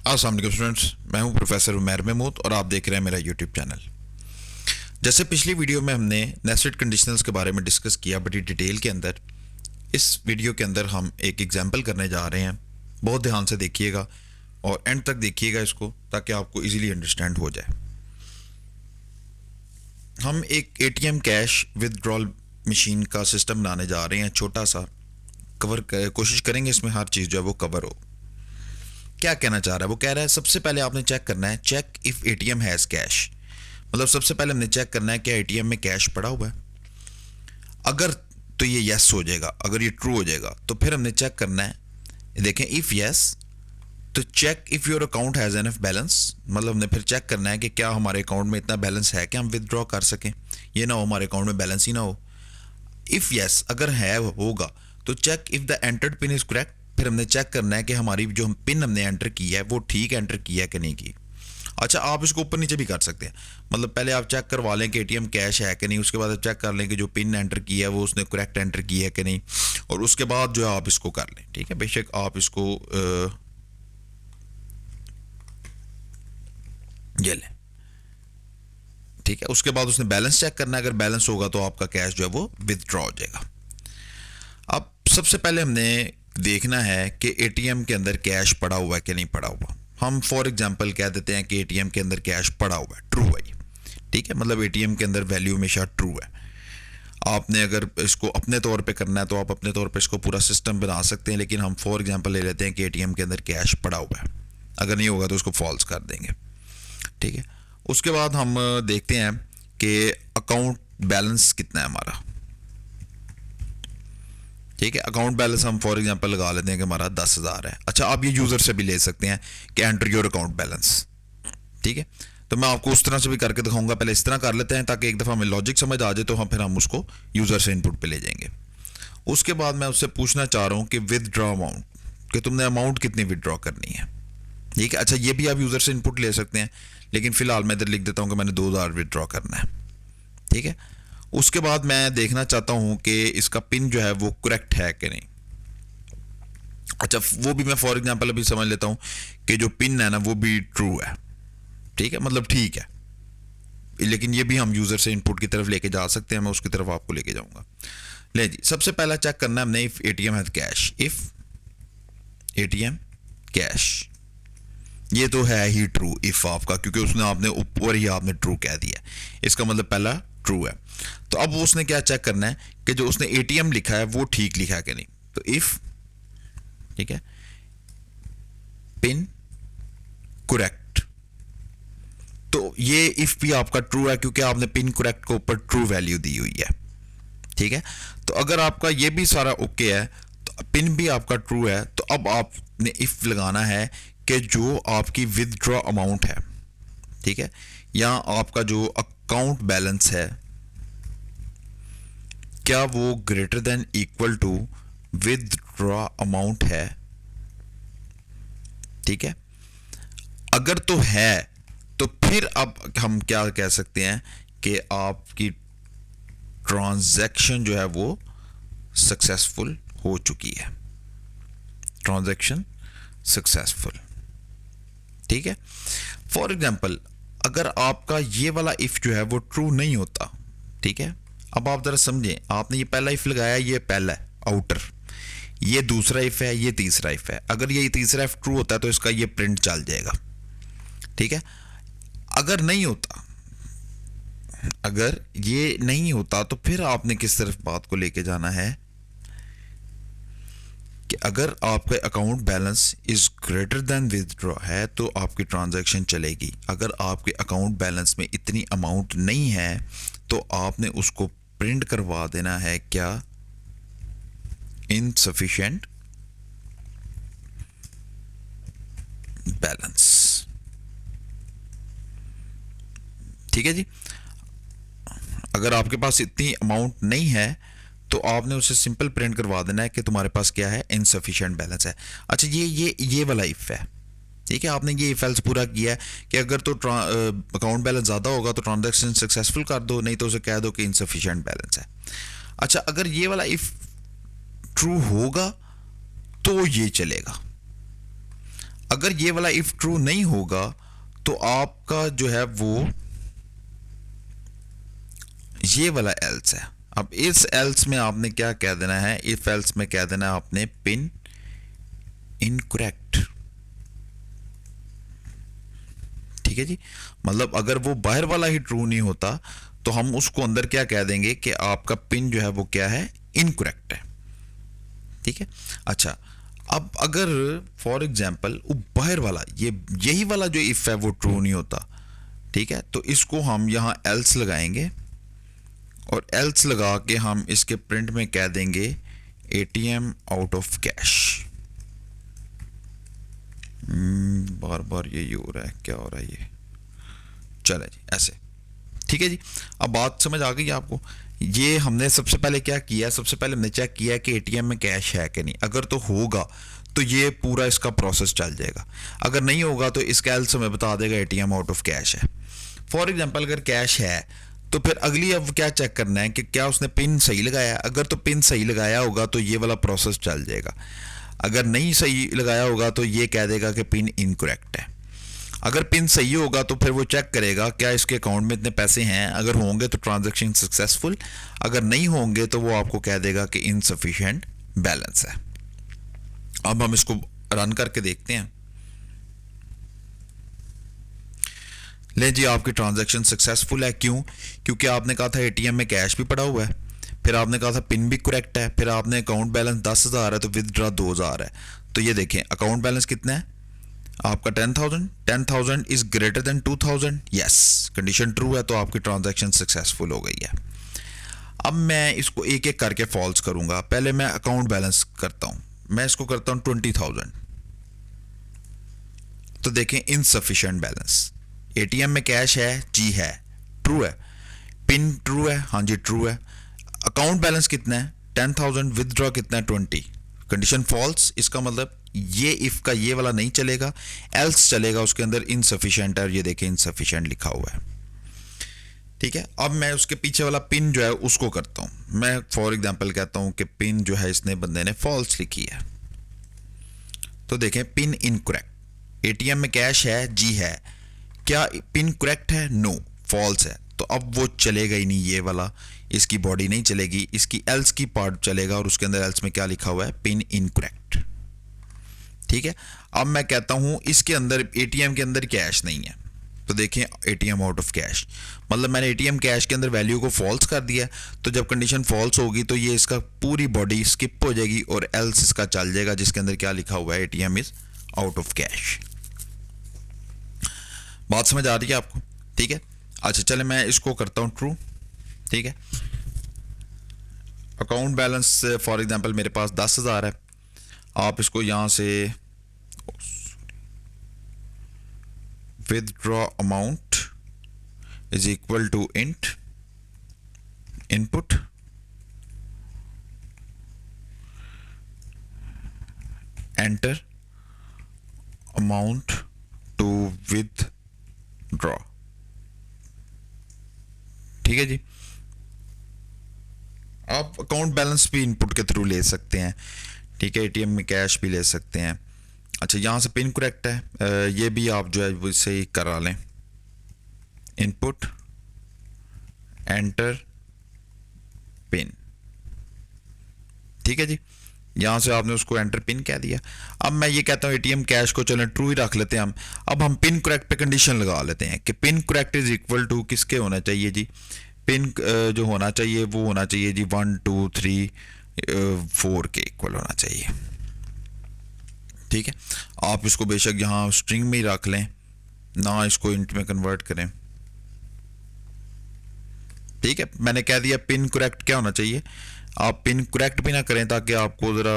अस्सलाम वालेकुम स्टूडेंट्स, मैं हूं प्रोफेसर उमैर महमूद और आप देख रहे हैं मेरा यूट्यूब चैनल। जैसे पिछली वीडियो में हमने नेस्टेड कंडीशनल्स के बारे में डिस्कस किया बड़ी डिटेल के अंदर, इस वीडियो के अंदर हम एक एग्जांपल करने जा रहे हैं। बहुत ध्यान से देखिएगा और एंड तक देखिएगा इसको, ताकि आपको इजीली अंडरस्टैंड हो जाए। हम एक एटीएम कैश विदड्रॉल मशीन का सिस्टम बनाने जा रहे हैं, छोटा सा कोशिश करेंगे इसमें हर चीज़ जो है वो कवर हो। क्या कहना चाह रहा है? वो कह रहा है सबसे पहले आपने चेक करना है, check if ATM has cash. मतलब सबसे पहले हमने चेक करना है क्या एटीएम में कैश पड़ा हुआ है। अगर तो ये यस हो जाएगा, अगर ये ट्रू हो जाएगा तो फिर हमने चेक करना है, देखें इफ यस तो check if your account has enough balance. मतलब हमने फिर चेक करना है कि क्या हमारे अकाउंट में इतना बैलेंस है कि हम विदड्रॉ कर सकें। ये ना हो हमारे अकाउंट में बैलेंस ही ना हो। इफ यस अगर है होगा तो check if the entered PIN is correct. फिर हमने चेक करना है कि हमारी जो हम पिन हमने एंटर की है वो ठीक एंटर किया है कि नहीं की। अच्छा, आप इसको ऊपर नीचे भी कर सकते हैं। मतलब पहले आप चेक करवा लें कि एटीएम कैश है कि नहीं, उसके बाद आप चेक कर लें कि जो पिन एंटर की है वो उसने करेक्ट एंटर की है कि नहीं, और उसके बाद जो है आप इसको कर लें। ठीक है, बेशक आप इसको ये लें। ठीक है, उसके बाद उसने बैलेंस चेक करना है। अगर बैलेंस होगा तो आपका कैश जो है वो विदड्रॉ हो जाएगा। अब सबसे पहले हमने देखना है कि एटीएम के अंदर कैश पड़ा हुआ है कि नहीं पड़ा हुआ। हम फॉर एग्जांपल कह देते हैं कि एटीएम के अंदर कैश पड़ा हुआ है, ट्रू है। ठीक है, मतलब एटीएम के अंदर वैल्यू हमेशा ट्रू है। आपने अगर इसको अपने तौर पे करना है तो आप अपने तौर पे इसको पूरा सिस्टम बना सकते हैं, लेकिन हम फॉर एग्जांपल ले लेते हैं कि एटीएम के अंदर कैश पड़ा हुआ है। अगर नहीं होगा तो उसको फॉल्स कर देंगे। ठीक है, उसके बाद हम देखते हैं कि अकाउंट बैलेंस कितना है हमारा। ठीक है, अकाउंट बैलेंस हम फॉर एग्जांपल लगा लेते हैं कि हमारा 10,000 है। अच्छा, आप ये यूज़र से भी ले सकते हैं कि एंटर योर अकाउंट बैलेंस। ठीक है, तो मैं आपको उस तरह से भी करके दिखाऊंगा। पहले इस तरह कर लेते हैं ताकि एक दफ़ा हमें लॉजिक समझ आ जाए, तो फिर हम उसको यूज़र से इनपुट पे ले जाएंगे। उसके बाद मैं उससे पूछना चाह रहा हूँ कि विदड्रॉ अमाउंट, कि तुमने अमाउंट कितनी विदड्रॉ करनी है। ठीक है, अच्छा ये भी आप यूज़र से इनपुट ले सकते हैं, लेकिन फिलहाल मैं इधर लिख देता हूँ कि मैंने 2,000 विदड्रॉ करना है। ठीक है, उसके बाद मैं देखना चाहता हूं कि इसका पिन जो है वो करेक्ट है कि नहीं। अच्छा, वो भी मैं फॉर एग्जांपल अभी समझ लेता हूं कि जो पिन है ना वो भी ट्रू है। ठीक है, मतलब ठीक है, लेकिन ये भी हम यूजर से इनपुट की तरफ लेके जा सकते हैं। मैं उसकी तरफ आपको लेके जाऊंगा। ले जी, सबसे पहला चेक करना है हमने इफ एटीएम है कैश। इफ एटीएम कैश, ये तो है ही ट्रू इफ आपका, क्योंकि उसने आपने ऊपर ही आपने ट्रू कह दिया, इसका मतलब पहला ट्रू है। तो अब उसने क्या चेक करना है कि जो उसने एटीएम लिखा है वो ठीक लिखा है कि नहीं। तो इफ, ठीक है, पिन करेक्ट, तो ये इफ भी आपका ट्रू है क्योंकि आपने पिन करेक्ट को ऊपर ट्रू वैल्यू दी हुई है। ठीक है, तो अगर आपका ये भी सारा ओके है तो पिन भी आपका ट्रू है, तो अब आपने इफ लगाना है कि जो आपकी विदड्रॉ अमाउंट है, ठीक है, या आपका जो अकाउंट बैलेंस है, क्या वो greater than equal to withdraw amount है। ठीक है, अगर तो है तो फिर अब हम क्या कह सकते हैं कि आपकी ट्रांजैक्शन जो है वो सक्सेसफुल हो चुकी है। Transaction successful. ठीक है, फॉर एग्जांपल अगर आपका ये वाला इफ जो है वो ट्रू नहीं होता, ठीक है, अब आप जरा समझें, आपने ये पहला इफ लगाया, ये पहला है आउटर, ये दूसरा इफ है, ये तीसरा इफ है। अगर ये तीसरा इफ ट्रू होता है तो इसका ये प्रिंट चल जाएगा। ठीक है, अगर नहीं होता, अगर ये नहीं होता तो फिर आपने किस तरफ बात को लेके जाना है कि अगर आपका account balance is greater than withdraw है तो आपकी ट्रांजैक्शन चलेगी। अगर आपके अकाउंट बैलेंस में इतनी अमाउंट नहीं है तो आपने उसको प्रिंट करवा देना है, क्या, इनसफिशिएंट बैलेंस। ठीक है जी, अगर आपके पास इतनी अमाउंट नहीं है तो आपने उसे सिंपल प्रिंट करवा देना है कि तुम्हारे पास क्या है, इनसफिशिएंट बैलेंस है। अच्छा, ये वाला इफ है। ठीक है, आपने ये इफ एल्स पूरा किया है कि अगर तो अकाउंट बैलेंस ज़्यादा होगा तो ट्रांजैक्शन सक्सेसफुल कर दो, नहीं तो उसे कह दो कि इनसफिशिएंट बैलेंस है। अच्छा, अगर ये वाला इफ ट्रू होगा तो ये चलेगा। अगर ये वाला इफ ट्रू नहीं होगा तो आपका जो है वो ये वाला एल्स है। अब इस एल्स में आपने क्या कह देना है, इफ एल्स में कह देना है आपने पिन इनकरेक्ट। ठीक है जी, मतलब अगर वो बाहर वाला ही ट्रू नहीं होता तो हम उसको अंदर क्या कह देंगे कि आपका पिन जो है वो क्या है, इनकरेक्ट है। ठीक है, अच्छा अब अगर फॉर एग्जांपल वो बाहर वाला यही वाला जो इफ है वो ट्रू नहीं होता, ठीक है, तो इसको हम यहां एल्स लगाएंगे और एल्स लगा के हम इसके प्रिंट में कह देंगे एटीएम आउट ऑफ कैश। बार बार यही हो रहा है, क्या हो रहा है ये, चले जी ऐसे। ठीक है जी, अब बात समझ आ गई आपको। ये हमने सबसे पहले क्या किया, सबसे पहले हमने चेक किया कि एटीएम में कैश है कि नहीं। अगर तो होगा तो ये पूरा इसका प्रोसेस चल जाएगा, अगर नहीं होगा तो इसका एल्स हमें बता देगा एटीएम आउट ऑफ कैश है। फॉर एग्जांपल अगर कैश है तो फिर अगली अब क्या चेक करना है कि क्या उसने पिन सही लगाया। अगर तो पिन सही लगाया होगा तो ये वाला प्रोसेस चल जाएगा, अगर नहीं सही लगाया होगा तो ये कह देगा कि पिन इनकरेक्ट है। अगर पिन सही होगा तो फिर वो चेक करेगा क्या इसके अकाउंट में इतने पैसे हैं, अगर होंगे तो ट्रांजैक्शन सक्सेसफुल, अगर नहीं होंगे तो वो आपको कह देगा कि इनसफिशिएंट बैलेंस है। अब हम इसको रन करके देखते हैं। ले जी, आपकी ट्रांजैक्शन सक्सेसफुल है। क्यों? क्योंकि आपने कहा था एटीएम में कैश भी पड़ा हुआ है, फिर आपने कहा था पिन भी करेक्ट है, फिर आपने अकाउंट बैलेंस 10,000 है तो विदड्रॉ 2,000 है। तो ये देखें अकाउंट बैलेंस कितना है आपका 10,000। 10,000 is greater than 2,000, yes, condition true है तो आपकी ट्रांजैक्शन सक्सेसफुल हो गई है। अब मैं इसको एक एक करके फॉल्स करूंगा। पहले मैं अकाउंट बैलेंस करता हूं, मैं इसको करता हूं 20,000। तो देखें इनसफिशिएंट बैलेंस। एटीएम में कैश है जी, है, ट्रू है। पिन ट्रू है, हाँ जी ट्रू है। अकाउंट बैलेंस कितना है 10,000, विदड्रॉ कितना है 20, कंडीशन फॉल्स। इसका मतलब ये इफ का ये वाला नहीं चलेगा, एल्स चलेगा, उसके अंदर इनसफिशिएंट है और ये देखें इनसफिशिएंट लिखा हुआ है। ठीक है, अब मैं उसके पीछे वाला पिन जो है उसको करता हूं। मैं फॉर एग्जांपल कहता हूं कि पिन जो है इसने बंदे ने फॉल्स लिखी है, तो देखें पिन इनकरेक्ट। एटीएम में कैश है जी, है, क्या पिन करेक्ट है, नो, फॉल्स है। तो अब वो चलेगा ही नहीं, ये वाला इसकी बॉडी नहीं चलेगी, इसकी एल्स की पार्ट चलेगा और उसके अंदर एल्स में क्या लिखा हुआ है, पिन इनकरेक्ट। ठीक है, अब मैं कहता हूं इसके अंदर एटीएम के अंदर कैश नहीं है, तो देखें एटीएम आउट ऑफ कैश, मतलब मैंने एटीएम कैश के अंदर वैल्यू को फॉल्स कर दिया। तो जब कंडीशन फॉल्स होगी तो ये इसका पूरी बॉडी स्किप हो जाएगी और एल्स इसका चल जाएगा जिसके अंदर क्या लिखा हुआ है, ATM is out of cash. बात समझ आ रही है आपको? ठीक है, अच्छा चले मैं इसको करता हूं ट्रू। ठीक है, अकाउंट बैलेंस फॉर एग्जांपल मेरे पास 10,000 है, आप इसको यहां से withdraw amount is equal to int input enter amount to withdraw. ठीक है जी, आप अकाउंट बैलेंस भी इनपुट के थ्रू ले सकते हैं। ठीक है, एटीएम में कैश भी ले सकते हैं। अच्छा, यहाँ से पिन करेक्ट है, ये भी आप जो है वो इससे ही करा लें, इनपुट एंटर पिन। ठीक है जी, यहाँ से आपने उसको एंटर पिन कह दिया। अब मैं ये कहता हूँ एटीएम कैश को चलें ट्रू ही रख लेते हैं हम। अब हम पिन करेक्ट पे कंडीशन लगा लेते हैं कि PIN correct is equal to किसके होना चाहिए जी, पिन जो होना चाहिए वो होना चाहिए जी 1 2 3 4 के इक्वल होना चाहिए। ठीक है, आप इसको बेशक यहाँ स्ट्रिंग में ही रख लें, ना इसको इंट में कन्वर्ट करें। ठीक है, मैंने कह दिया पिन करेक्ट क्या होना चाहिए, आप पिन करेक्ट भी ना करें ताकि आपको ज़रा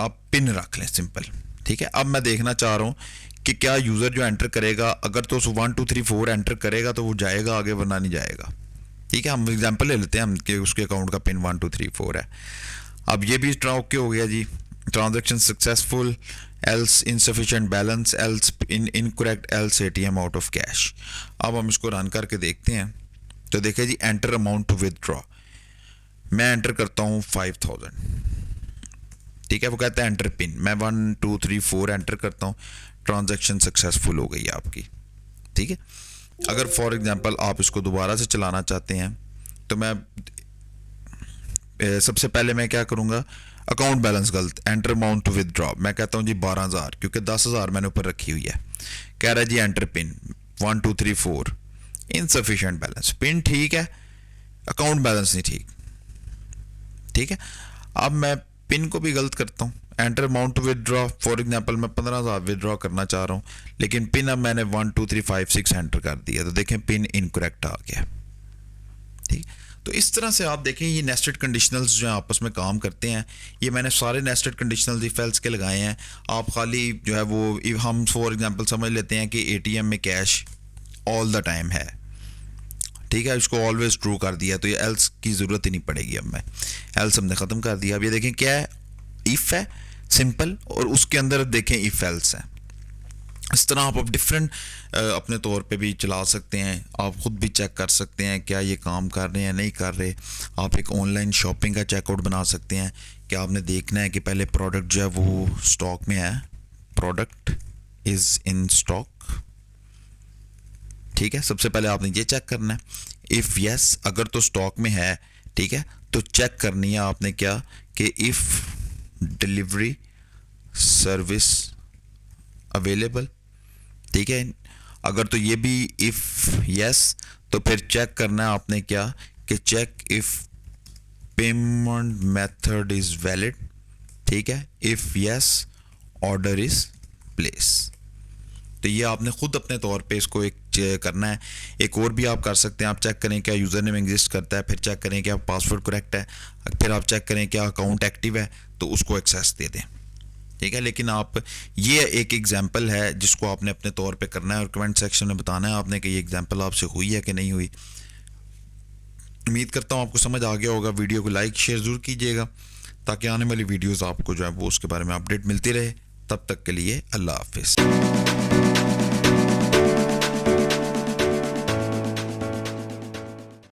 आप पिन रख लें सिंपल। ठीक है, अब मैं देखना चाह रहा हूँ कि क्या यूज़र जो एंटर करेगा, अगर तो 1 2 3 4 एंटर करेगा तो वो जाएगा आगे, वरना नहीं जाएगा। ठीक है, हम एग्जांपल ले लेते हैं हम कि उसके अकाउंट का पिन 1 2 3 4 है। अब ये भी ओके हो गया जी, transaction successful, else insufficient balance, else incorrect, else ATM out of cash. अब हम इसको रन करके देखते हैं। तो देखिए जी, एंटर अमाउंट टू विदड्रॉ, मैं एंटर करता हूँ 5,000। ठीक है, वो कहता है एंटर पिन, मैं 1 2 3 4 एंटर करता हूँ, ट्रांजैक्शन सक्सेसफुल हो गई आपकी। ठीक है, अगर फॉर एग्जांपल आप इसको दोबारा से चलाना चाहते हैं तो मैं सबसे पहले मैं क्या करूँगा, अकाउंट बैलेंस गलत, एंटर अमाउंट टू विदड्रॉ, मैं कहता हूँ जी 12,000, क्योंकि 10,000 मैंने ऊपर रखी हुई है। कह रहा है जी enter pin 1 2 3 4, insufficient balance, pin ठीक है, अकाउंट बैलेंस नहीं ठीक। ठीक है, अब मैं पिन को भी गलत करता हूँ, enter amount to withdraw, for example मैं 15,000 विदड्रॉ करना चाह रहा हूँ, लेकिन पिन अब मैंने 1 2 3 5 6 एंटर कर दिया, तो देखें पिन इनकरेक्ट आ गया। ठीक, तो इस तरह से आप देखें ये नेस्टेड कंडीशनल्स जो हैं आपस में काम करते हैं। ये मैंने सारे नेस्टेड कंडीशनल्स इफ एल्स के लगाए हैं। आप खाली जो है वो हम फॉर एग्जांपल समझ लेते हैं कि एटीएम में कैश ऑल द टाइम है, ठीक है, इसको ऑलवेज ट्रू कर दिया, तो ये एल्स की ज़रूरत ही नहीं पड़ेगी। अब मैं एल्स हमने ख़त्म कर दिया। अब ये देखें क्या है, इफ़ है सिंपल, और उसके अंदर देखें इफ़ एल्स है। इस तरह आप डिफरेंट अपने तौर पे भी चला सकते हैं। आप ख़ुद भी चेक कर सकते हैं क्या ये काम कर रहे हैं नहीं कर रहे। आप एक ऑनलाइन शॉपिंग का चेकआउट बना सकते हैं कि आपने देखना है कि पहले प्रोडक्ट जो है वो स्टॉक में है, प्रोडक्ट इज़ इन स्टॉक। ठीक है, सबसे पहले आपने ये चेक करना है। इफ़ यस, अगर तो स्टॉक में है, ठीक है, तो चेक करनी है आपने क्या कि इफ़ डिलीवरी सर्विस अवेलेबल। ठीक है, अगर तो ये भी इफ़ यस, तो फिर चेक करना है आपने क्या कि check if payment method is valid. ठीक है, if yes order is place. तो ये आपने खुद अपने तौर पे इसको एक करना है। एक और भी आप कर सकते हैं, आप चेक करें क्या यूज़र नेम एग्जिस्ट करता है, फिर चेक करें क्या पासवर्ड करेक्ट है, फिर आप चेक करें क्या अकाउंट एक्टिव है, तो उसको एक्सेस दे दें। ठीक है, लेकिन आप ये एक एग्जांपल है जिसको आपने अपने तौर पे करना है और कमेंट सेक्शन में बताना है आपने कि ये एग्जांपल आपसे हुई है कि नहीं हुई। उम्मीद करता हूँ आपको समझ आ गया होगा। वीडियो को लाइक शेयर ज़रूर कीजिएगा ताकि आने वाली वीडियोज़ आपको जो है वो उसके बारे में अपडेट मिलती रहे। तब तक के लिए अल्लाह हाफिज़।